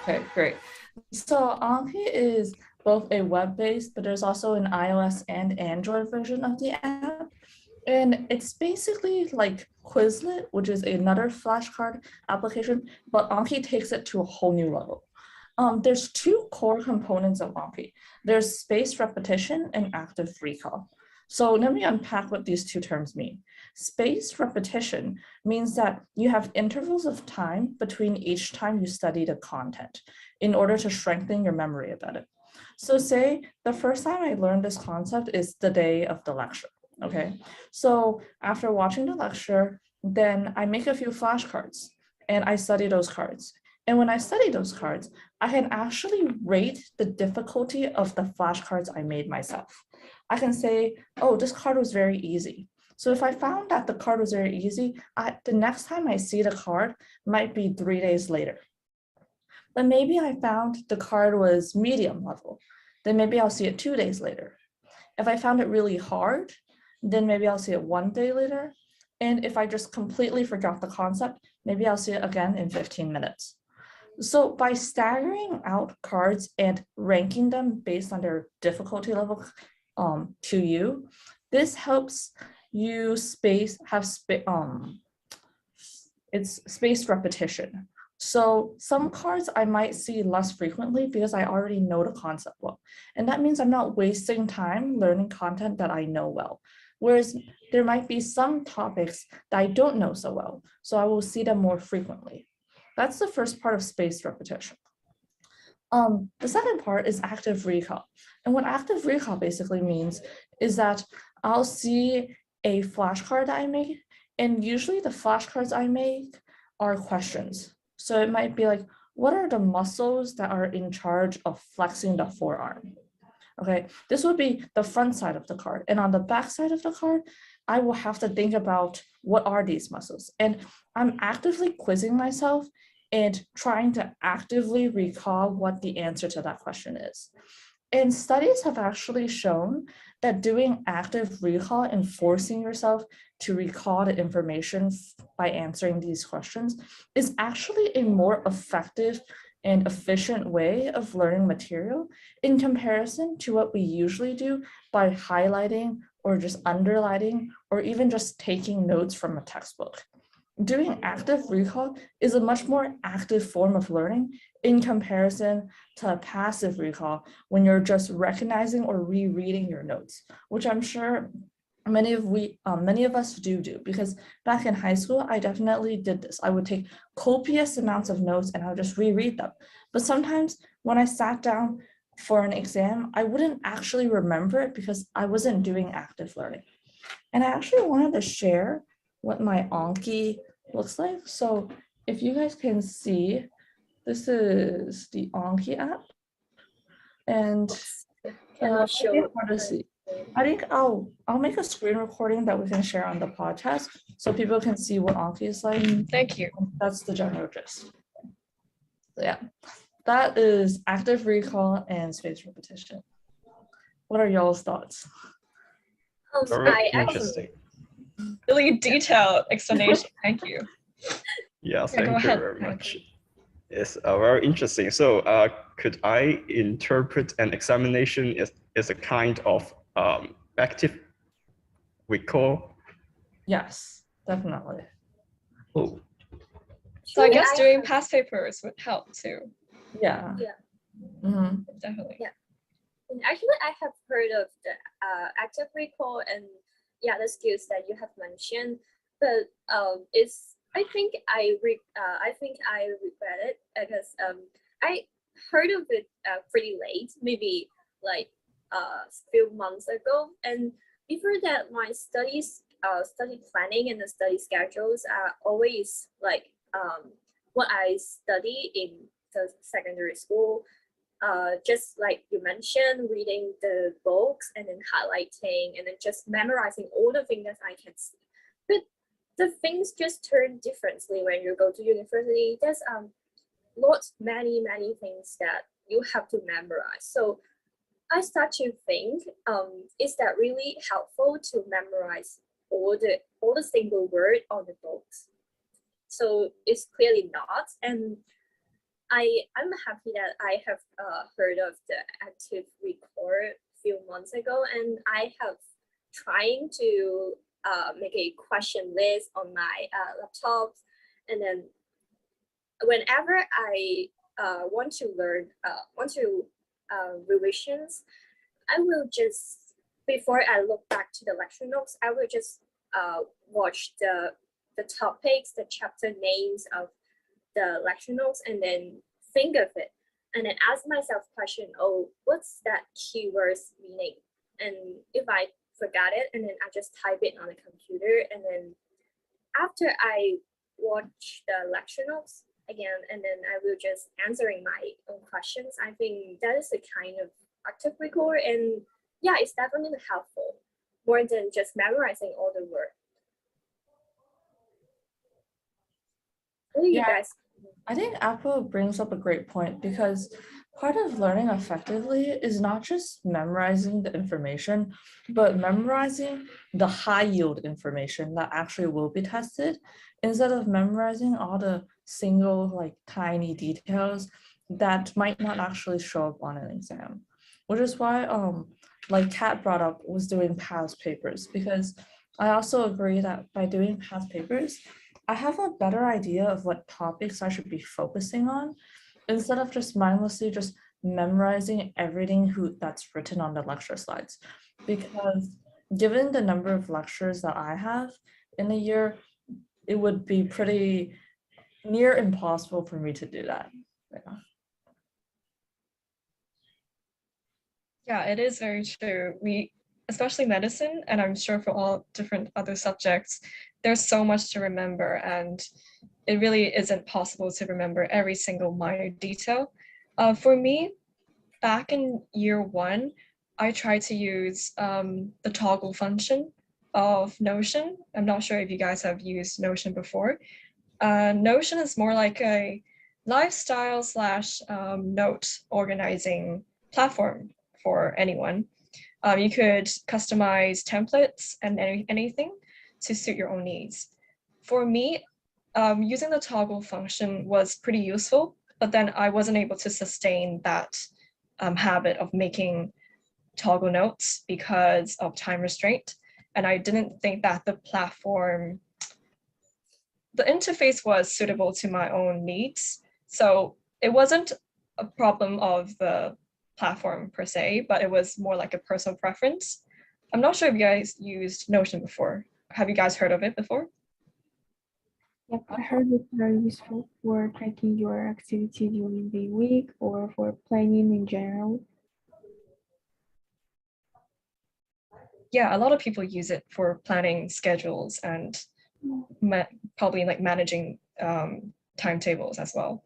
Okay, great. So Anki is both a web-based, but there's also an iOS and Android version of the app. And it's basically like Quizlet, which is another flashcard application, but Anki takes it to a whole new level. There's two core components of Anki. There's spaced repetition and active recall. So let me unpack what these two terms mean. Spaced repetition means that you have intervals of time between each time you study the content in order to strengthen your memory about it. So say the first time I learned this concept is the day of the lecture, okay? So after watching the lecture, then I make a few flashcards and I study those cards. And when I study those cards, I can actually rate the difficulty of the flashcards I made myself. I can say, oh, this card was very easy. So if I found that the card was very easy, the next time I see the card might be 3 days later. But maybe I found the card was medium level, then maybe I'll see it 2 days later. If I found it really hard, then maybe I'll see it 1 day later. And if I just completely forgot the concept, maybe I'll see it again in 15 minutes. So by staggering out cards and ranking them based on their difficulty level to you, this helps you it's spaced repetition. So some cards I might see less frequently because I already know the concept well. And that means I'm not wasting time learning content that I know well. Whereas there might be some topics that I don't know so well, so I will see them more frequently. That's the first part of spaced repetition. The second part is active recall. And what active recall basically means is that I'll see a flashcard that I make, and usually the flashcards I make are questions. So it might be like, what are the muscles that are in charge of flexing the forearm? Okay, this would be the front side of the card. And on the back side of the card, I will have to think about what are these muscles. And I'm actively quizzing myself and trying to actively recall what the answer to that question is. And studies have actually shown that doing active recall and forcing yourself to recall the information by answering these questions is actually a more effective and efficient way of learning material in comparison to what we usually do by highlighting or just underlining or even just taking notes from a textbook. Doing active recall is a much more active form of learning in comparison to passive recall when you're just recognizing or rereading your notes, which I'm sure many of us do, because back in high school, I definitely did this. I would take copious amounts of notes and I would just reread them. But sometimes when I sat down for an exam, I wouldn't actually remember it because I wasn't doing active learning. And I actually wanted to share what my Anki looks like. So if you guys can see, this is the Anki app. And hard to see. I think I'll make a screen recording that we can share on the podcast so people can see what Anki is like. Thank you. That's the general gist. So yeah, that is active recall and spaced repetition. What are y'all's thoughts? Very interesting. Really detailed explanation. Thank you. Yeah, thank you very much. It's very interesting. So could I interpret an examination as a kind of active recall? Yes, definitely. Oh. So I guess doing past papers would help too. Yeah. Yeah. Mm-hmm. Definitely. Yeah. And actually, I have heard of the active recall and the skills that you have mentioned, but I think I regret it because I heard of it pretty late, maybe like a few months ago, and before that, my study planning and the study schedules are always like what I study in the secondary school. Just like you mentioned, reading the books and then highlighting and then just memorizing all the things that I can see. But the things just turn differently when you go to university. There's many things that you have to memorize. So I start to think, is that really helpful to memorize all the single word on the books? So it's clearly not. And I'm happy that I have heard of the active record a few months ago, and I have trying to make a question list on my laptop, and then whenever I want to learn, revisions, I will just, before I look back to the lecture notes, I will just watch the topics, the chapter names of the lecture notes, and then think of it, and then ask myself question, oh, what's that keyword's meaning? And if I forgot it, and then I just type it on the computer, and then after I watch the lecture notes again, and then I will just answering my own questions. I think that is a kind of active record, and yeah, it's definitely helpful more than just memorizing all the words. What do you guys? I think Apple brings up a great point, because part of learning effectively is not just memorizing the information, but memorizing the high yield information that actually will be tested, instead of memorizing all the single like tiny details that might not actually show up on an exam. Which is why like Kat brought up was doing past papers, because I also agree that by doing past papers, I have a better idea of what topics I should be focusing on, instead of just mindlessly just memorizing everything that's written on the lecture slides. Because given the number of lectures that I have in a year, it would be pretty near impossible for me to do that. Yeah. Yeah, it is very true. Especially medicine, and I'm sure for all different other subjects, there's so much to remember, and it really isn't possible to remember every single minor detail. For me, back in year 1, I tried to use the toggle function of Notion. I'm not sure if you guys have used Notion before. Notion is more like a lifestyle / note organizing platform for anyone. You could customize templates and anything to suit your own needs. For me, using the toggle function was pretty useful, but then I wasn't able to sustain that habit of making toggle notes because of time restraint. And I didn't think that the interface was suitable to my own needs. So it wasn't a problem of the platform per se, but it was more like a personal preference. I'm not sure if you guys used Notion before. Have you guys heard of it before? Yep, I heard it's very useful for tracking your activity during the week or for planning in general. Yeah, a lot of people use it for planning schedules and probably like managing timetables as well.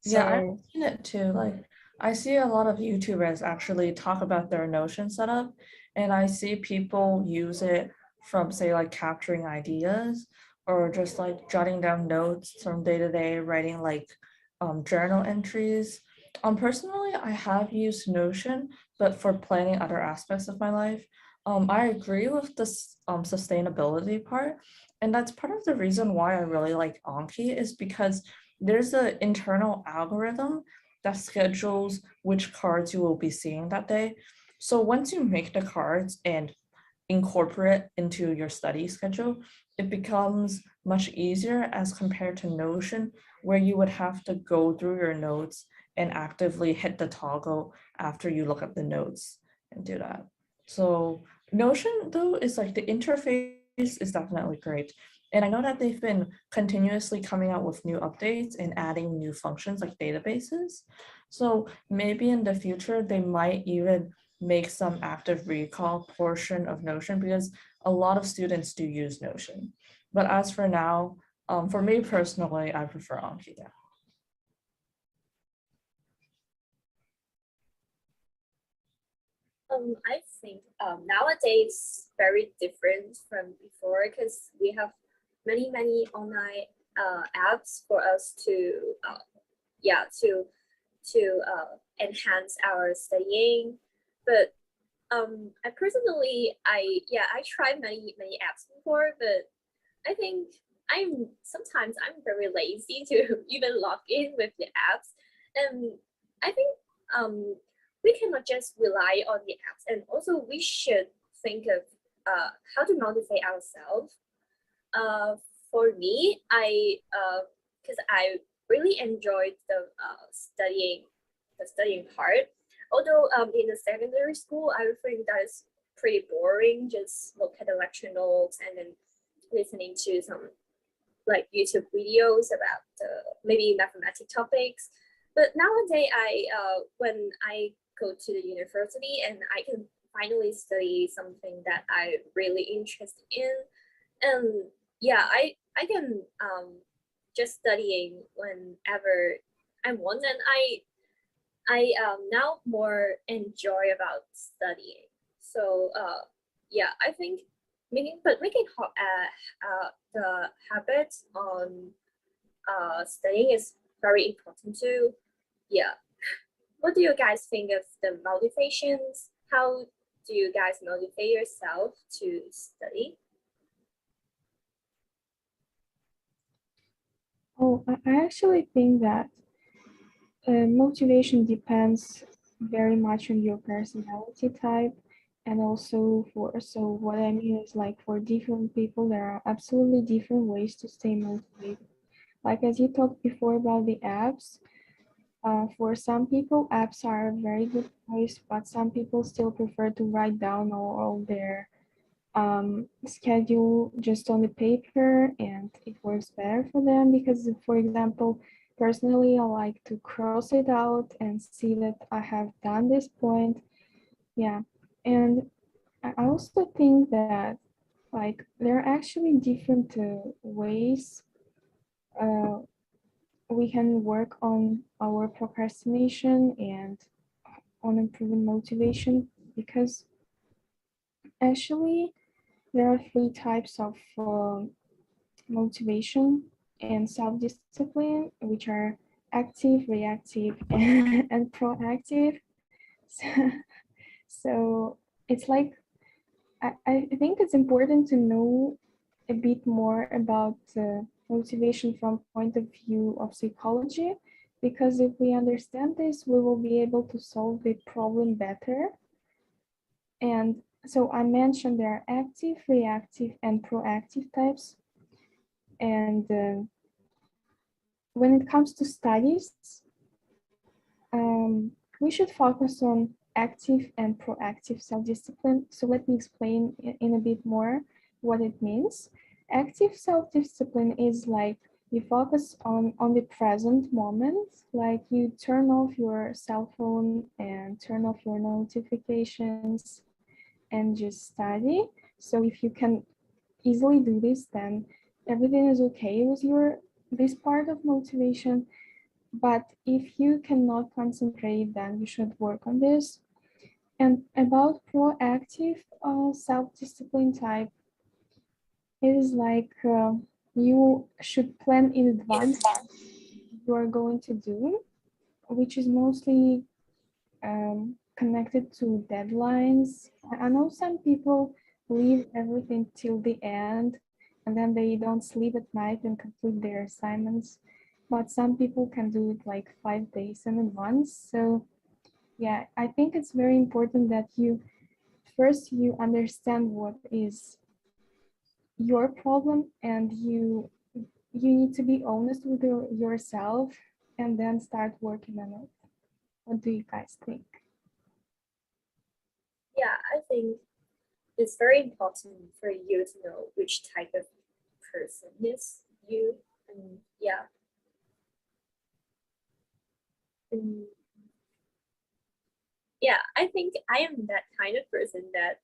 Yeah, I've seen it too. Like, I see a lot of YouTubers actually talk about their Notion setup, and I see people use it from, say, like capturing ideas, or just like jotting down notes from day to day, writing like journal entries. Personally, I have used Notion, but for planning other aspects of my life. I agree with this sustainability part, and that's part of the reason why I really like Anki, is because there's an internal algorithm that schedules which cards you will be seeing that day. So once you make the cards and incorporate into your study schedule, it becomes much easier as compared to Notion, where you would have to go through your notes and actively hit the toggle after you look at the notes and do that. So Notion, though, is like the interface is definitely great. And I know that they've been continuously coming out with new updates and adding new functions like databases. So maybe in the future, they might even make some active recall portion of Notion, because a lot of students do use Notion. But as for now, for me personally, I prefer Anki. Yeah. I think nowadays very different from before, because we have many online apps for us to enhance our studying. But I personally I tried many apps before, but I think sometimes I'm very lazy to even log in with the apps, and I think we cannot just rely on the apps, and also we should think of how to motivate ourselves. For me, because I really enjoyed the studying part. Although in the secondary school, I think that is pretty boring. Just look at the lecture notes and then listening to some like YouTube videos about maybe mathematics topics. But nowadays, when I go to the university and I can finally study something that I really interested in, and yeah, I can just studying whenever I want, and I now more enjoy about studying. So yeah, I think making the habit on studying is very important too. Yeah. What do you guys think of the motivations? How do you guys motivate yourself to study? Oh, I actually think that motivation depends very much on your personality type. And also so what I mean is like for different people, there are absolutely different ways to stay motivated. Like as you talked before about the apps, for some people, apps are a very good choice, but some people still prefer to write down all their schedule just on the paper, and it works better for them because, for example, personally, I like to cross it out and see that I have done this point. Yeah, and I also think that like there are actually different ways uh, we can work on our procrastination and on improving motivation, because actually there are three types of motivation and self-discipline, which are active, reactive, and proactive. So, so it's like I think it's important to know a bit more about motivation from point of view of psychology, because if we understand this, we will be able to solve the problem better. And so I mentioned there are active, reactive, and proactive types. And when it comes to studies, we should focus on active and proactive self-discipline. So let me explain in a bit more what it means. Active self-discipline is like you focus on the present moment, like you turn off your cell phone and turn off your notifications and just study. So if you can easily do this, then everything is okay with this part of motivation. But if you cannot concentrate, then you should work on this. And about proactive self-discipline type, it is like you should plan in advance what you are going to do, which is mostly connected to deadlines. I know some people leave everything till the end and then they don't sleep at night and complete their assignments. But some people can do it like 5 days in advance. So yeah, I think it's very important that you understand what is your problem, and you need to be honest with yourself and then start working on it. What do you guys think? Yeah, I think it's very important for you to know which type of person is you. And yeah. And yeah, I think I am that kind of person that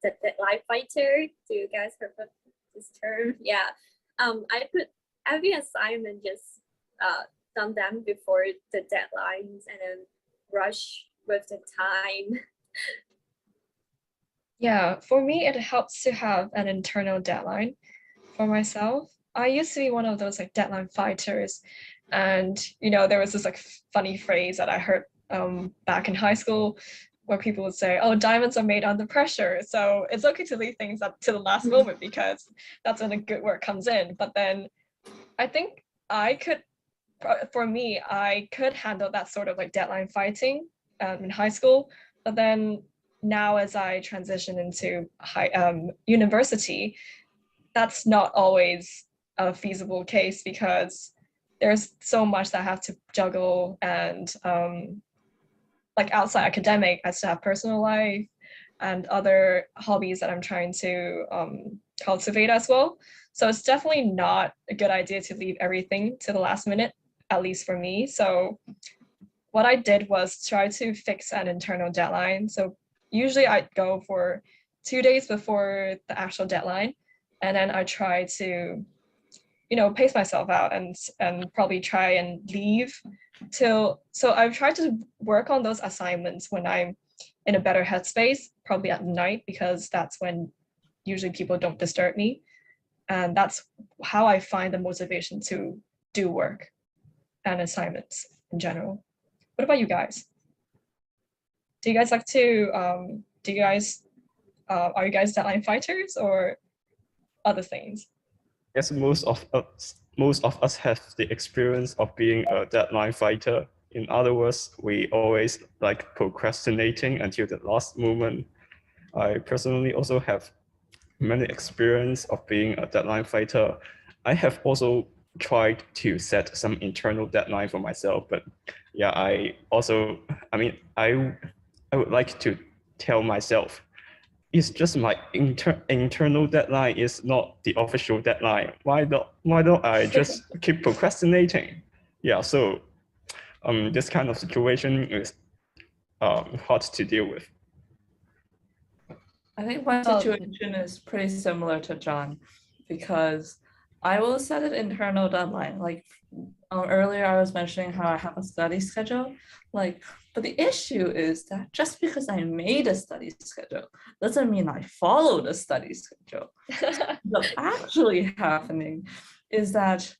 the deadline fighter. Do you guys heard of this term? Yeah. I put every assignment just done them before the deadlines and then rush with the time. Yeah, for me, it helps to have an internal deadline for myself. I used to be one of those like deadline fighters. And, there was this like funny phrase that I heard back in high school where people would say, oh, diamonds are made under pressure. So it's okay to leave things up to the last moment because that's when the good work comes in. But then I think for me, I could handle that sort of like deadline fighting in high school. But then now as I transition into university, that's not always a feasible case because there's so much that I have to juggle, and like outside academic, I still have personal life and other hobbies that I'm trying to cultivate as well. So it's definitely not a good idea to leave everything to the last minute, at least for me. So what I did was try to fix an internal deadline. So usually I'd go for 2 days before the actual deadline, and then I try to, pace myself out and probably try and leave so I've tried to work on those assignments when I'm in a better headspace, probably at night, because that's when usually people don't disturb me. And that's how I find the motivation to do work and assignments in general. What about you guys? Do you guys like to, are you guys deadline fighters or other things? Yes, most of us have the experience of being a deadline fighter. In other words, we always like procrastinating until the last moment. I personally also have many experience of being a deadline fighter. I have also tried to set some internal deadline for myself, but yeah, I would like to tell myself it's just my internal deadline is not the official deadline. Why don't I just keep procrastinating? Yeah, so this kind of situation is hard to deal with. I think my situation is pretty similar to John because I will set an internal deadline. Like earlier, I was mentioning how I have a study schedule. But the issue is that just because I made a study schedule doesn't mean I follow the study schedule. What's actually happening is that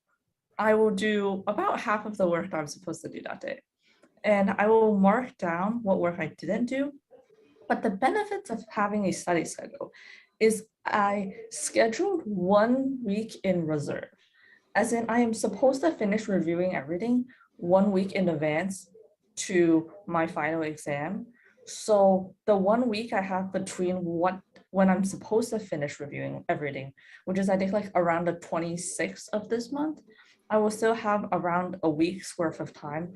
I will do about half of the work that I'm supposed to do that day. And I will mark down what work I didn't do. But the benefits of having a study schedule is I scheduled 1 week in reserve. As in, I am supposed to finish reviewing everything 1 week in advance to my final exam. So the 1 week I have between when I'm supposed to finish reviewing everything, which is I think like around the 26th of this month, I will still have around a week's worth of time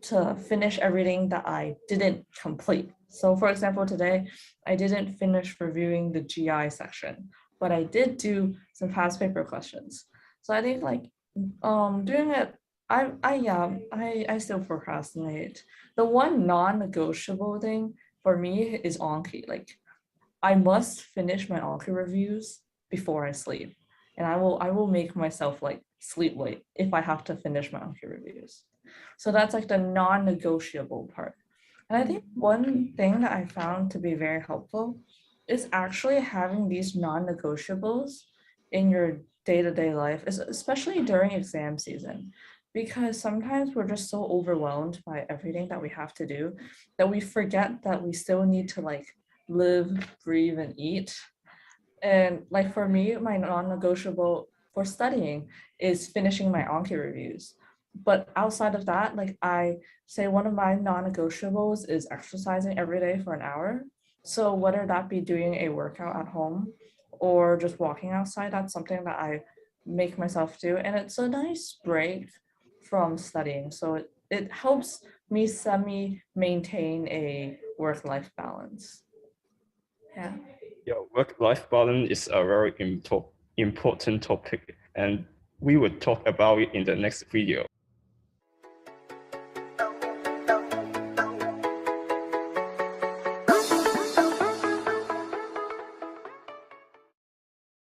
to finish everything that I didn't complete. So for example, today, I didn't finish reviewing the GI section, but I did do some past paper questions. So I think like doing it, I still procrastinate. The one non-negotiable thing for me is Anki. Like I must finish my Anki reviews before I sleep. And I will make myself like sleep late if I have to finish my Anki reviews. So that's like the non-negotiable part. And I think one thing that I found to be very helpful is actually having these non-negotiables in your day-to-day life, especially during exam season, because sometimes we're just so overwhelmed by everything that we have to do that we forget that we still need to like live, breathe, and eat. And like for me, my non-negotiable for studying is finishing my Anki reviews. But outside of that, like I say one of my non-negotiables is exercising every day for an hour. So whether that be doing a workout at home or just walking outside, that's something that I make myself do. And it's a nice break from studying. So it helps me semi-maintain a work-life balance. Yeah. Yeah, work-life balance is a very important topic, and we will talk about it in the next video.